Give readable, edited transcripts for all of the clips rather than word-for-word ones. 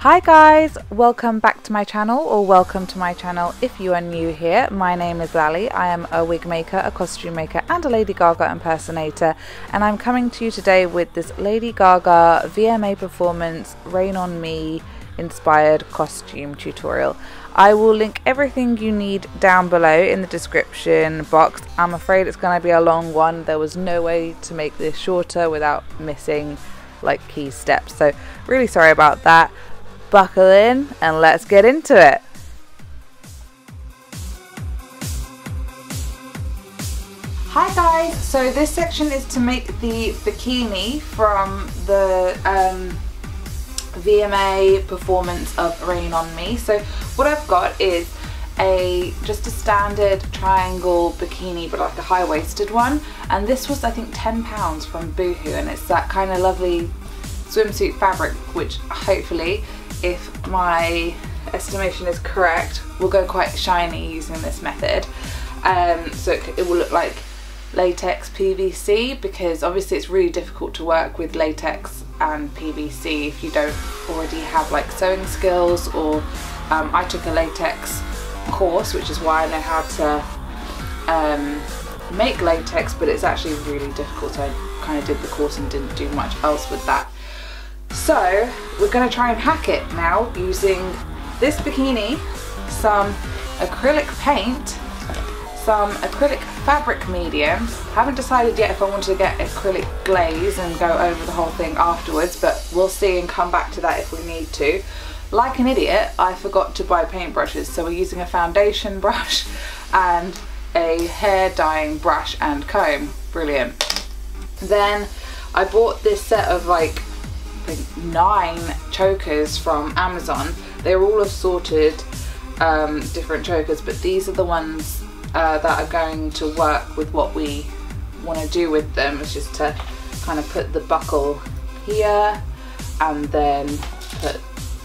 Hi guys, welcome back to my channel, or welcome to my channel if you are new here. My name is Lally. I am a wig maker, a costume maker and a Lady Gaga impersonator, and I'm coming to you today with this Lady Gaga VMA performance Rain on Me inspired costume tutorial. I will link everything you need down below in the description box. I'm afraid it's going to be a long one. There was no way to make this shorter without missing like key steps, so really sorry about that. Buckle in and let's get into it. Hi guys, so this section is to make the bikini from the VMA performance of Rain on Me. So what I've got is just a standard triangle bikini, but like a high-waisted one, and this was I think £10 from Boohoo, and it's that kind of lovely swimsuit fabric which hopefully, if my estimation is correct, will go quite shiny using this method. So it will look like latex PVC, because obviously it's really difficult to work with latex and PVC if you don't already have like sewing skills, or I took a latex course, which is why I know how to make latex, but it's actually really difficult, so I kind of did the course and didn't do much else with that. So we're going to try and hack it now using this bikini, some acrylic paint, some acrylic fabric medium. Haven't decided yet if I want to get acrylic glaze and go over the whole thing afterwards, but we'll see and come back to that if we need to. Like an idiot, I forgot to buy paintbrushes, so we're using a foundation brush and a hair dyeing brush and comb. Brilliant. Then I bought this set of like 9 chokers from Amazon. They're all assorted different chokers, but these are the ones that are going to work with what we want to do with them. It's just to kind of put the buckle here and then put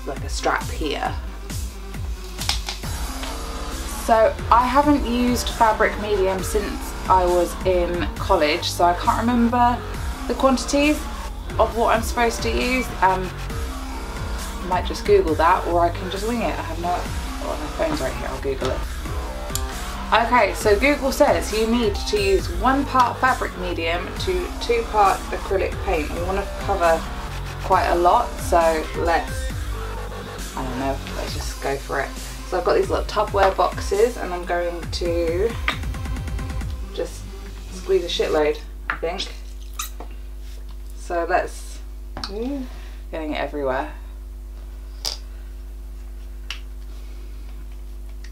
like a strap here. So I haven't used fabric medium since I was in college, so I can't remember the quantities of what I'm supposed to use. I might just Google that, or I can just wing it. I have no, oh, my phone's right here, I'll Google it. Okay, so Google says you need to use 1 part fabric medium to 2 part acrylic paint. We want to cover quite a lot, so let's just go for it. So I've got these little Tupperware boxes, and I'm going to just squeeze a shitload, I think. So let's, getting it everywhere.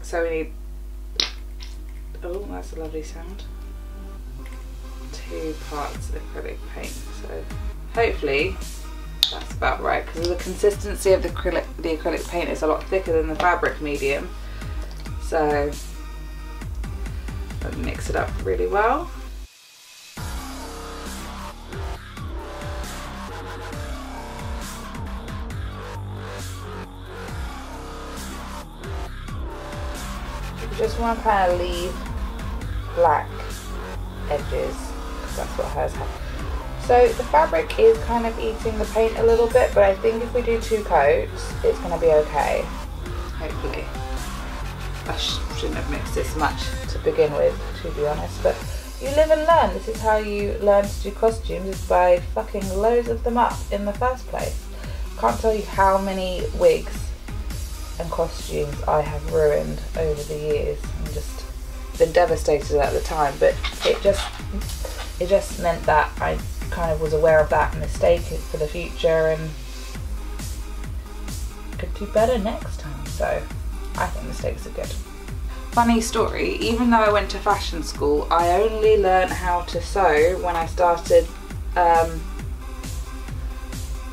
So we need, oh, that's a lovely sound, 2 parts acrylic paint. So hopefully that's about right, because the consistency of the acrylic paint is a lot thicker than the fabric medium. So I'll mix it up really well. Just want to kind of leave black edges, because that's what hers have. So the fabric is kind of eating the paint a little bit, but I think if we do 2 coats, it's going to be okay. Hopefully. I shouldn't have mixed this much to begin with, to be honest, but you live and learn. This is how you learn to do costumes, is by fucking loads of them up in the first place. Can't tell you how many wigs and costumes I have ruined over the years, and just been devastated at the time, but it just meant that I kind of was aware of that mistake for the future and could do better next time. So I think mistakes are good. Funny story, even though I went to fashion school, I only learned how to sew when I started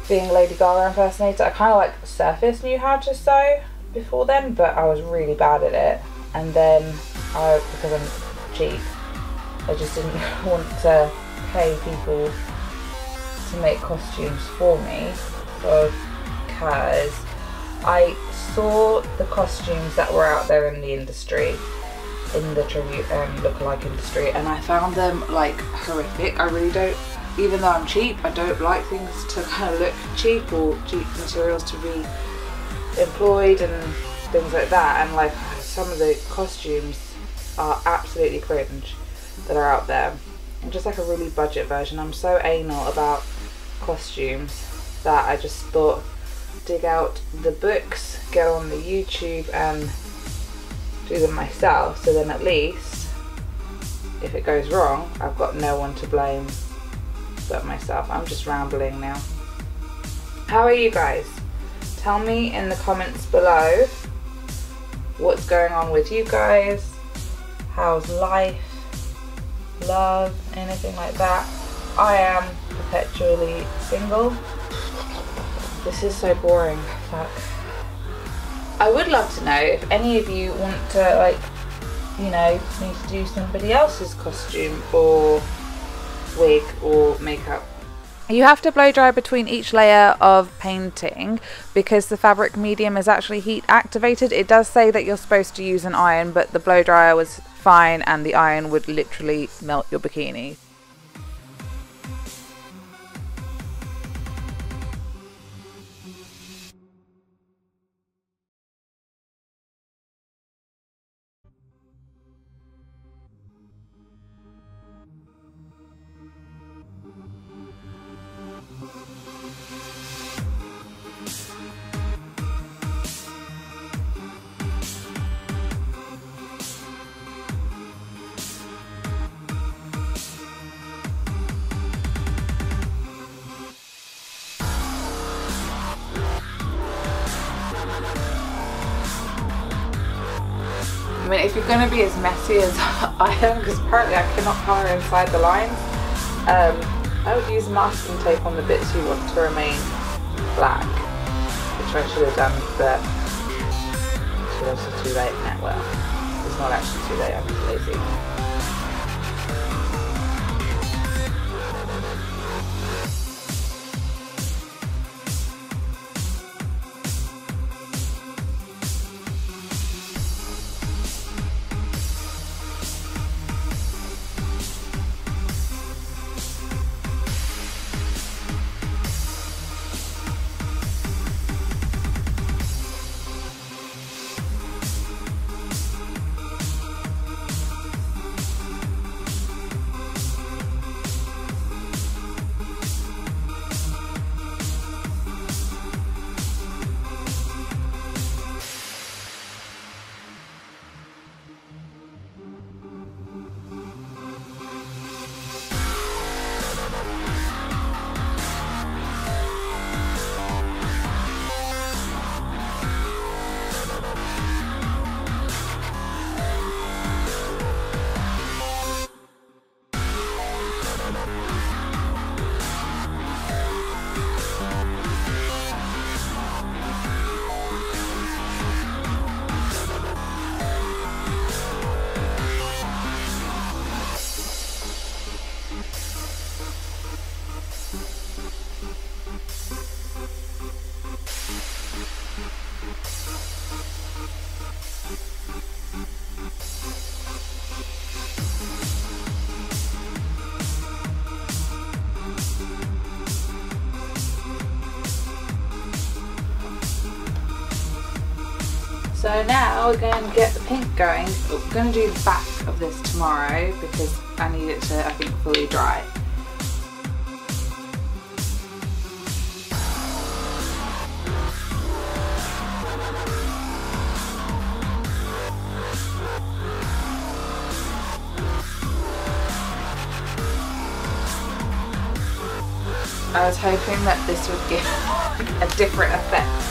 being a Lady Gaga impersonator. I kind of like surface knew how to sew before then, but I was really bad at it, and then because I'm cheap, I just didn't want to pay people to make costumes for me, because I saw the costumes that were out there in the industry, in the tribute and lookalike industry, and I found them like horrific. I really don't, even though I'm cheap, I don't like things to kind of look cheap, or cheap materials to be employed and things like that, and like some of the costumes are absolutely cringe that are out there. And just like a really budget version. I'm so anal about costumes that I just thought, dig out the books, get on the YouTube and do them myself, so then at least if it goes wrong I've got no one to blame but myself. I'm just rambling now. How are you guys? Tell me in the comments below what's going on with you guys. How's life, love, anything like that? I am perpetually single. This is so boring. Fuck. I would love to know if any of you want to, like, you know, me to do somebody else's costume or wig or makeup. You have to blow dry between each layer of painting because the fabric medium is actually heat activated. It does say that you're supposed to use an iron, but the blow dryer was fine and the iron would literally melt your bikini. I mean, if you're going to be as messy as I am, because apparently I cannot colour inside the lines, I would use masking tape on the bits you want to remain black, which I should have done, but it's also too late now. Well, it's not actually too late, I'm just lazy. So now we're going to get the pink going. We're going to do the back of this tomorrow because I need it to, I think, fully dry. I was hoping that this would give a different effect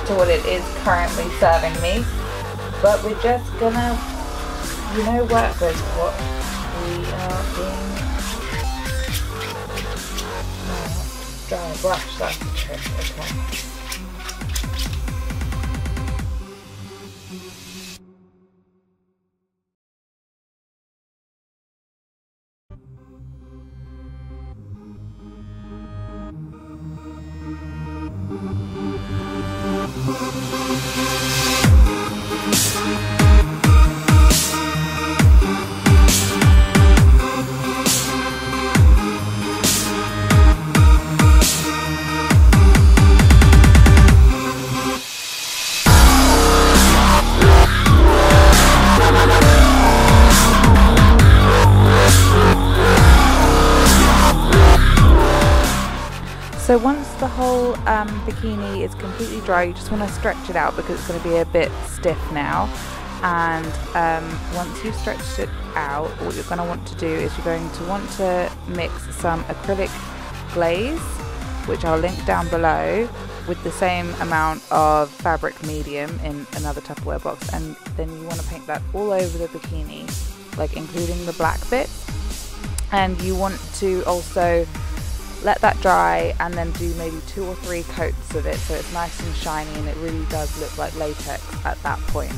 to what it is currently serving me, but we're just gonna, you know, work with what we are being. Dry brush, that's the trick. Okay. So once the whole bikini is completely dry, you just want to stretch it out because it's going to be a bit stiff now. And once you've stretched it out, what you're going to want to do is you're going to want to mix some acrylic glaze, which I'll link down below, with the same amount of fabric medium in another Tupperware box, and then you want to paint that all over the bikini, like including the black bit. And you want to also let that dry and then do maybe 2 or 3 coats of it so it's nice and shiny and it really does look like latex at that point.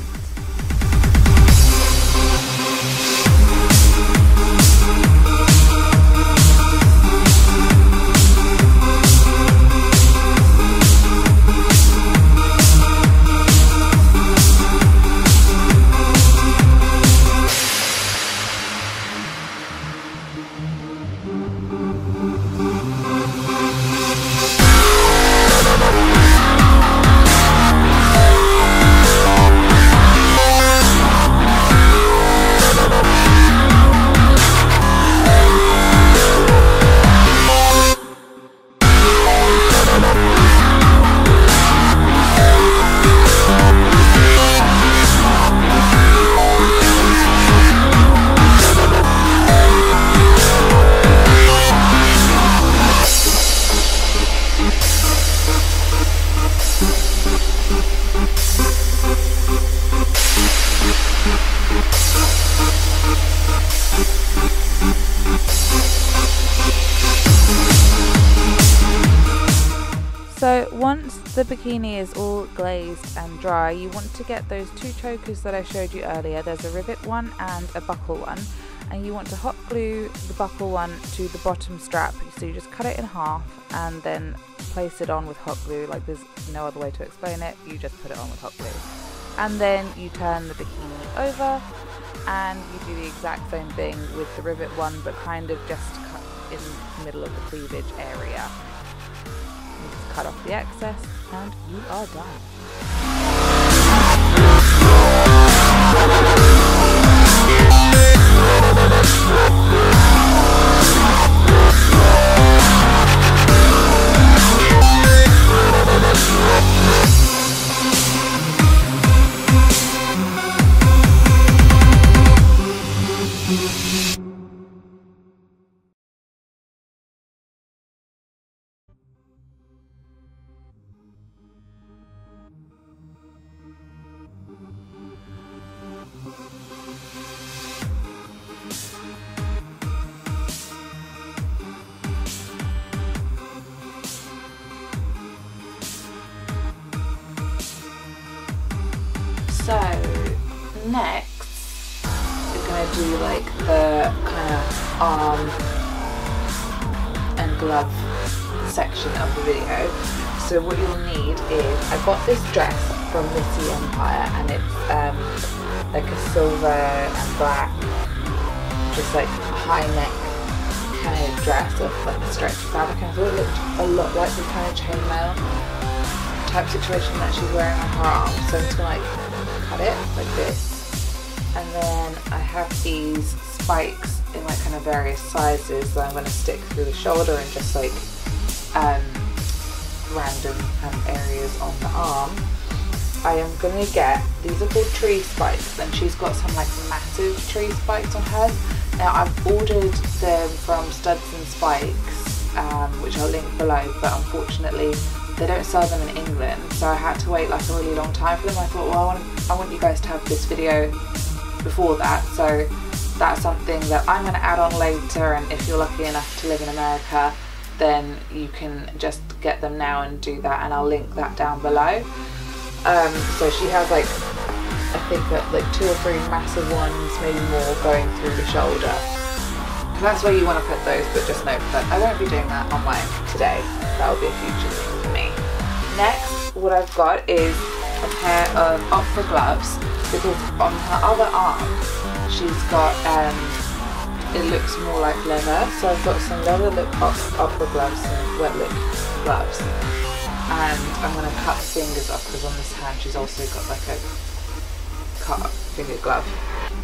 So once the bikini is all glazed and dry, you want to get those 2 chokers that I showed you earlier. There's a rivet one and a buckle one, and you want to hot glue the buckle one to the bottom strap. So you just cut it in half and then place it on with hot glue. Like, there's no other way to explain it, you just put it on with hot glue. And then you turn the bikini over and you do the exact same thing with the rivet one, but kind of just cut in the middle of the cleavage area. You just cut off the excess and you are done. So next we're going to do like the kind of arm and glove section of the video. So what you'll need is, I got this dress from Missy Empire and it's like a silver and black, just like high neck kind of dress of like stretchy fabric, and I thought it looked a lot like the kind of chainmail type situation that she's wearing on her arm. So I'm just going to like cut it like this, and then I have these spikes in like kind of various sizes that I'm going to stick through the shoulder and just like random areas on the arm. I am going to get, these are called tree spikes, and she's got some like massive tree spikes on hers. Now I've ordered them from Studs and Spikes, which I'll link below, but unfortunately they don't sell them in England, so I had to wait like a really long time for them. I thought, well, I want you guys to have this video before that, so that's something that I'm going to add on later, and if you're lucky enough to live in America, then you can just get them now and do that, and I'll link that down below. So she has like, I think like 2 or 3 massive ones, maybe more, going through the shoulder. That's where you want to put those, but just note that I won't be doing that on mine today. That will be a future thing for me. Next, what I've got is a pair of opera gloves, because on her other arm she's got, it looks more like leather, so I've got some leather lip opera gloves and wet lip gloves, and I'm going to cut the fingers off because on this hand she's also got like a cut finger glove.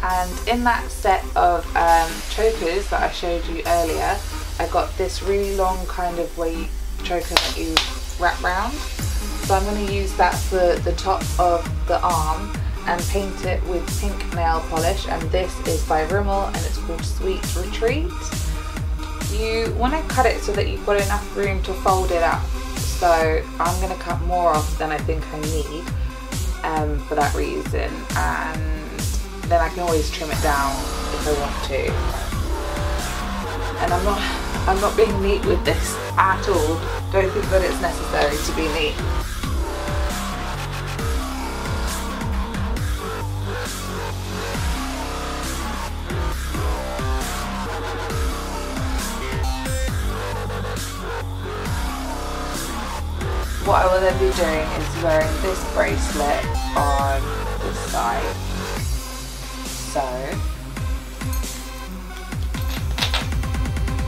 And in that set of chokers that I showed you earlier, I got this really long kind of where choker that you wrap round. So I'm going to use that for the top of the arm and paint it with pink nail polish, and this is by Rimmel and it's called Sweet Retreat. You want to cut it so that you've got enough room to fold it up. So I'm going to cut more off than I think I need for that reason, and then I can always trim it down if I want to. And I'm not being neat with this at all. Don't think that it's necessary to be neat. What I will then be doing is wearing this bracelet on this side. So,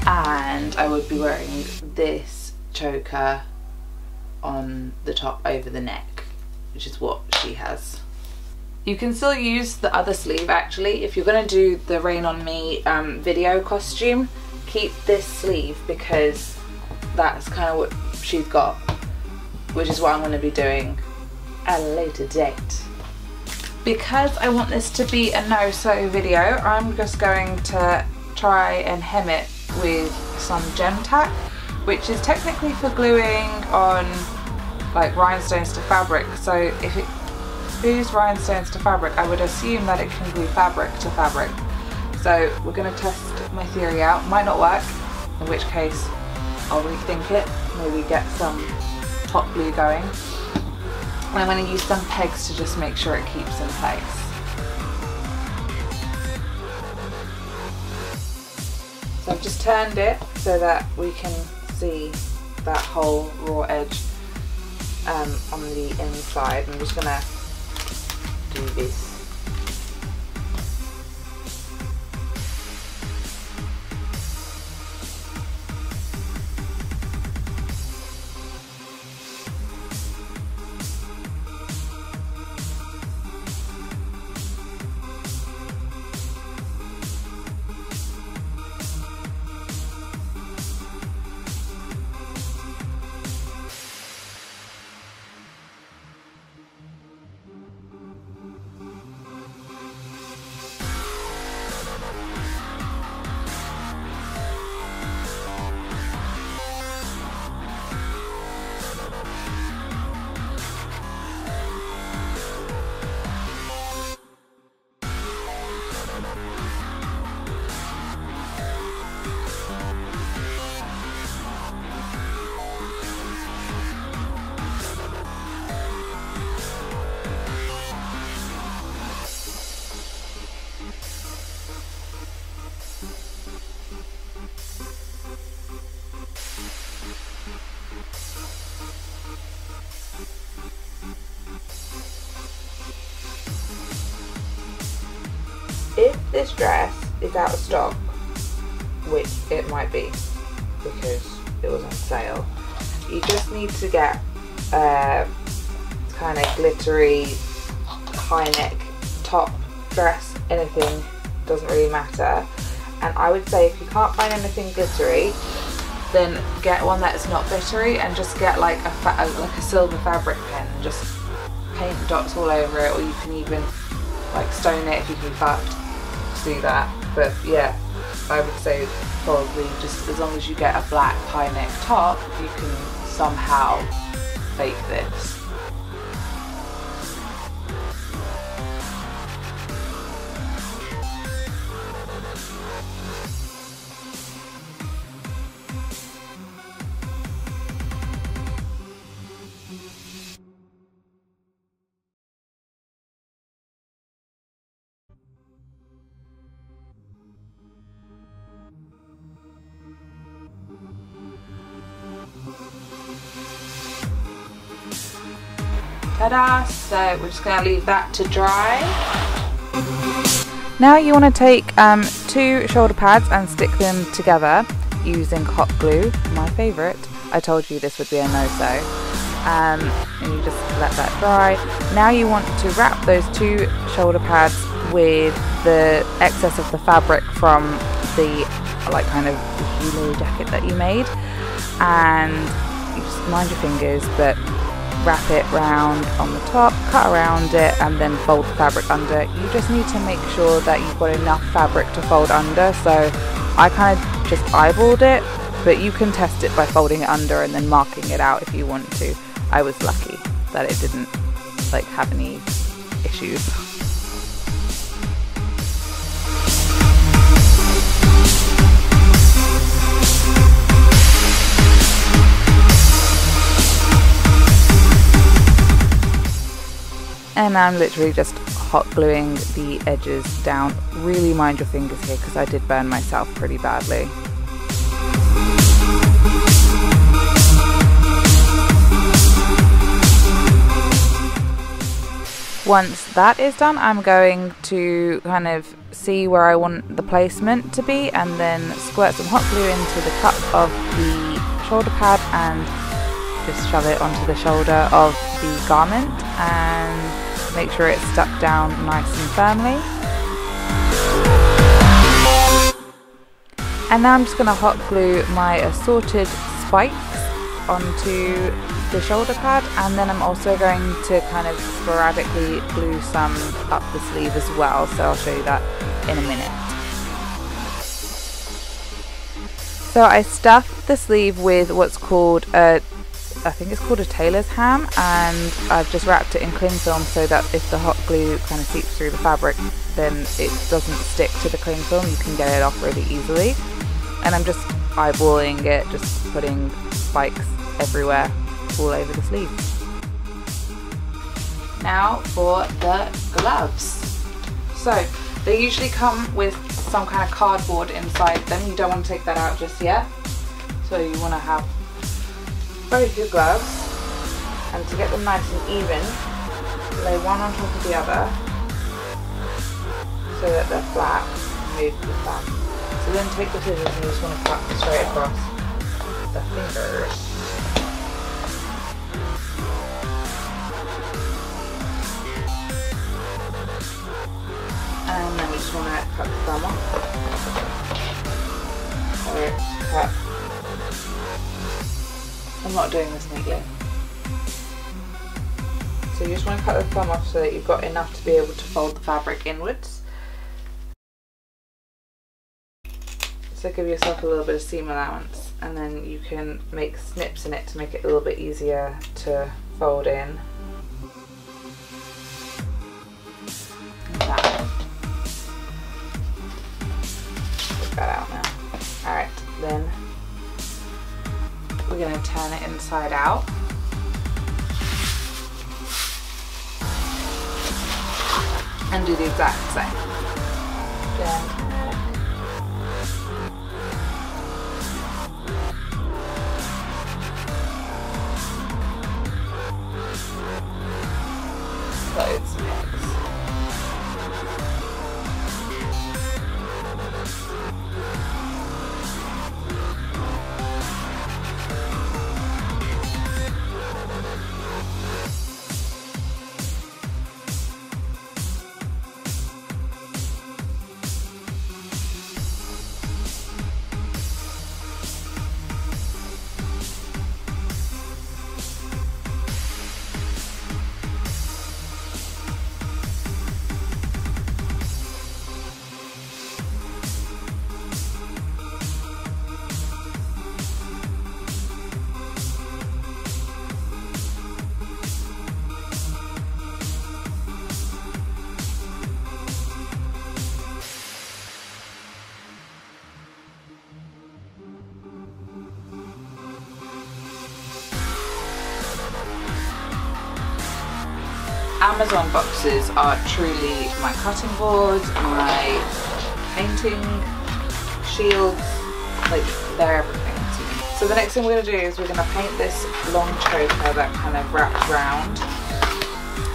and I would be wearing this choker on the top over the neck, which is what she has. You can still use the other sleeve actually. If you're going to do the Rain On Me video costume, keep this sleeve because that's kind of what she's got, which is what I'm going to be doing at a later date. Because I want this to be a no-sew video, I'm just going to try and hem it with some gem tack, which is technically for gluing on like rhinestones to fabric. So if it glues rhinestones to fabric, I would assume that it can glue fabric to fabric. So we're going to test my theory out. Might not work, in which case I'll rethink it, maybe get some hot glue going. And I'm going to use some pegs to just make sure it keeps in place. So I've just turned it so that we can see that whole raw edge on the inside. I'm just going to do this. If this dress is out of stock, which it might be because it was on sale, you just need to get a kind of glittery high neck top dress. Anything, doesn't really matter. And I would say if you can't find anything glittery, then get one that is not glittery and just get like a silver fabric pen and just paint dots all over it, or you can even like stone it if you can be fucked. Do that, but yeah, I would say probably just as long as you get a black high neck top, you can somehow fake this. Ta-da! So we're just going to leave that to dry. Now you want to take 2 shoulder pads and stick them together using hot glue, my favourite. I told you this would be a no-sew. And you just let that dry. Now you want to wrap those 2 shoulder pads with the excess of the fabric from the like kind of hulu jacket that you made, and you just mind your fingers, but wrap it round on the top, cut around it, and then fold the fabric under. You just need to make sure that you've got enough fabric to fold under, so I kind of just eyeballed it, but you can test it by folding it under and then marking it out if you want to. I was lucky that it didn't like have any issues. And I'm literally just hot gluing the edges down. Really mind your fingers here because I did burn myself pretty badly. Once that is done, I'm going to kind of see where I want the placement to be and then squirt some hot glue into the cup of the shoulder pad and just shove it onto the shoulder of the garment and make sure it's stuck down nice and firmly. And now I'm just going to hot glue my assorted spikes onto the shoulder pad, and then I'm also going to kind of sporadically glue some up the sleeve as well, so I'll show you that in a minute. So I stuffed the sleeve with what's called I think it's called a tailor's ham, and I've just wrapped it in cling film so that if the hot glue kind of seeps through the fabric, then it doesn't stick to the cling film. You can get it off really easily. And I'm just eyeballing it, just putting spikes everywhere, all over the sleeve. Now for the gloves. So they usually come with some kind of cardboard inside them. You don't want to take that out just yet. So you want to have both your gloves, and to get them nice and even, lay one on top of the other so that they're flat and move the thumb. So then take the scissors and you just want to cut straight across the fingers. And then we just want to cut the thumb off. So it's cut. I'm not doing this neatly. So you just want to cut the thumb off so that you've got enough to be able to fold the fabric inwards. So give yourself a little bit of seam allowance, and then you can make snips in it to make it a little bit easier to fold in. Like that. Take that out now. Alright, then we're going to turn it inside out. And do the exact same. Then clothes mix. Amazon boxes are truly my cutting boards, my painting shields, like they're everything to me. So the next thing we're going to do is we're going to paint this long choker that kind of wraps round,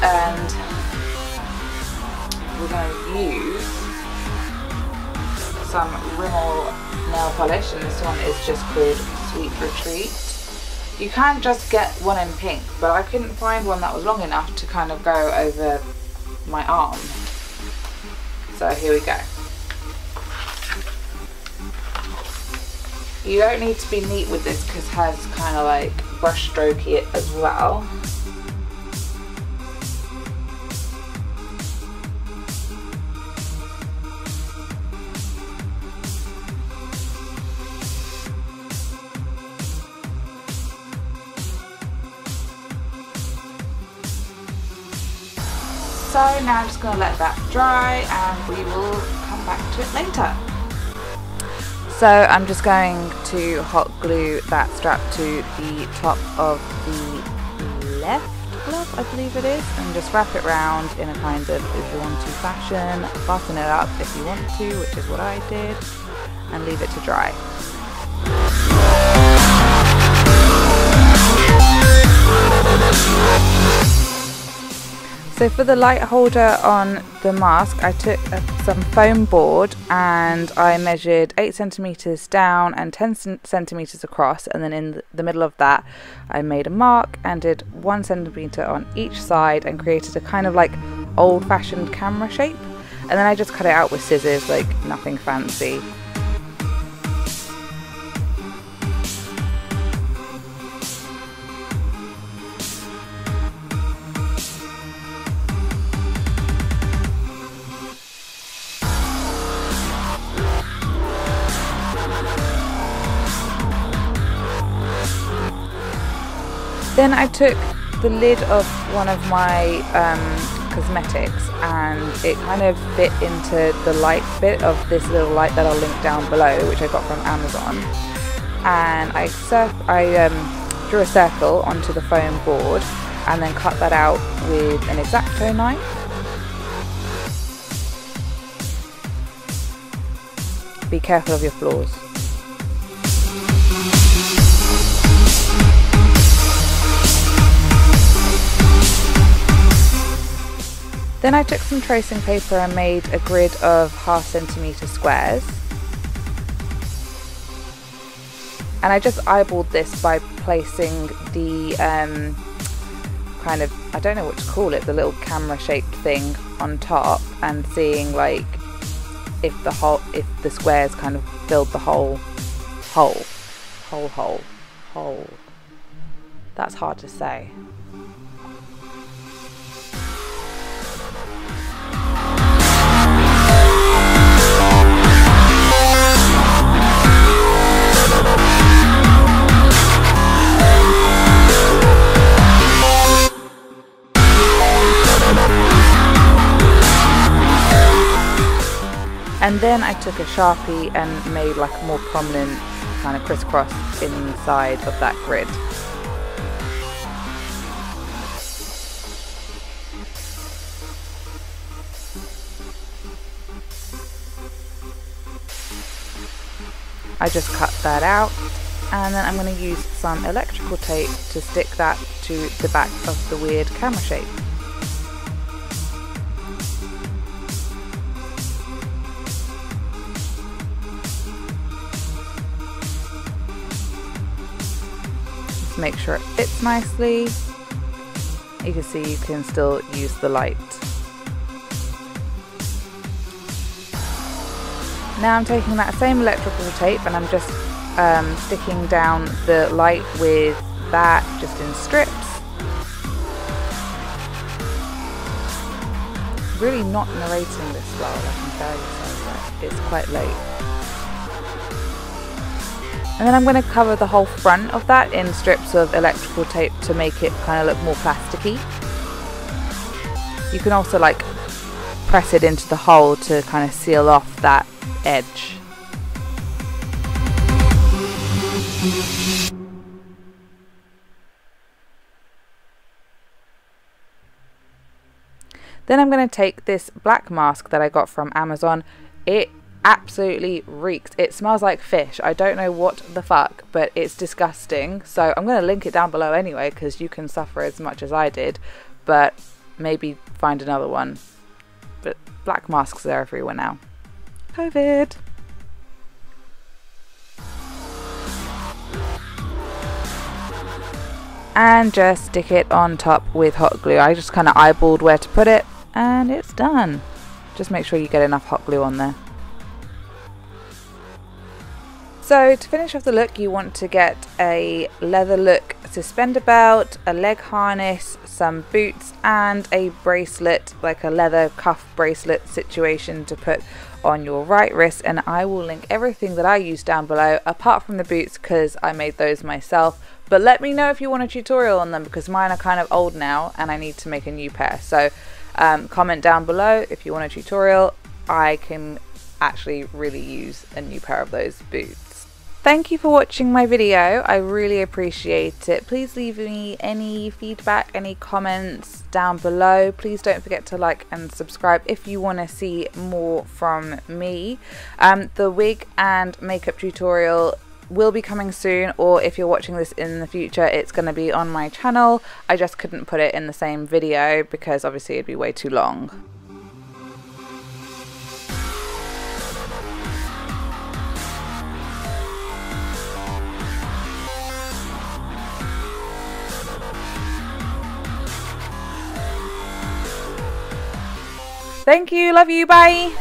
and we're going to use some Rimmel nail polish, and this one is just called Sweet Retreat. You can just get one in pink, but I couldn't find one that was long enough to kind of go over my arm. So here we go. You don't need to be neat with this because hers kind of like brush strokey it as well. So now I'm just going to let that dry and we will come back to it later. So I'm just going to hot glue that strap to the top of the left glove, I believe it is, and just wrap it round in a kind of if you want to fashion, button it up if you want to, which is what I did, and leave it to dry. So for the light holder on the mask, I took some foam board and I measured 8 centimeters down and 10 centimeters across, and then in the middle of that I made a mark and did 1 centimeter on each side and created a kind of like old-fashioned camera shape, and then I just cut it out with scissors, like nothing fancy. Then I took the lid of one of my cosmetics and it kind of fit into the light bit of this little light that I'll link down below, which I got from Amazon. And I drew a circle onto the foam board and then cut that out with an X-Acto knife. Be careful of your flaws. Then I took some tracing paper and made a grid of 1/2 centimeter squares. And I just eyeballed this by placing the kind of, I don't know what to call it, the little camera shaped thing on top and seeing like if the squares kind of filled the hole. That's hard to say. And then I took a Sharpie and made like a more prominent kind of crisscross inside of that grid. I just cut that out, and then I'm going to use some electrical tape to stick that to the back of the weird camera shape. Make sure it fits nicely. You can see you can still use the light. Now I'm taking that same electrical tape and I'm just sticking down the light with that just in strips. Really not narrating this well, I can tell you, so it's quite late. And then I'm going to cover the whole front of that in strips of electrical tape to make it kind of look more plasticky. You can also like press it into the hole to kind of seal off that edge. Then I'm going to take this black mask that I got from Amazon. It absolutely reeks. It smells like fish. I don't know what the fuck, but it's disgusting. So I'm going to link it down below anyway, because you can suffer as much as I did, but maybe find another one. But black masks are everywhere now. COVID. And just stick it on top with hot glue. I just kind of eyeballed where to put it and it's done. Just make sure you get enough hot glue on there. So to finish off the look, you want to get a leather look suspender belt, a leg harness, some boots and a bracelet, like a leather cuff bracelet situation to put on your right wrist, and I will link everything that I use down below apart from the boots because I made those myself. But let me know if you want a tutorial on them because mine are kind of old now and I need to make a new pair. So comment down below if you want a tutorial. I can actually really use a new pair of those boots. Thank you for watching my video. I really appreciate it. Please leave me any feedback, any comments down below. Please don't forget to like and subscribe if you want to see more from me. The wig and makeup tutorial will be coming soon, or if you're watching this in the future, it's going to be on my channel. I just couldn't put it in the same video because obviously it'd be way too long. Thank you, love you, bye.